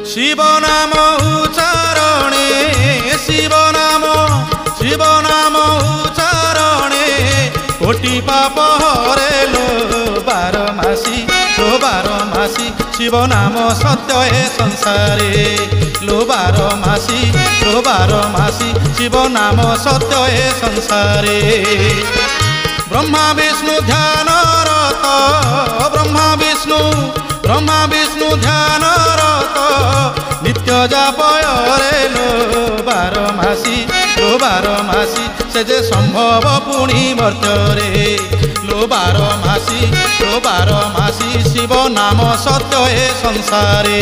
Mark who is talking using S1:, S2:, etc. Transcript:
S1: शिव नाम उच्चारणे शिव नाम उच्चारणे कोटि पाप हरे लो बारमासी शिव नाम सत्य है संसारे लो बारमासी शिव नाम सत्य है संसारे। ब्रह्मा विष्णु ध्यान रत ब्रह्मा विष्णु ध्यान रत नित्य जापय रे लो बारमासी से जे संभव पुणी मर्त्य लो बारमासी शिव नाम सत्य है संसारे।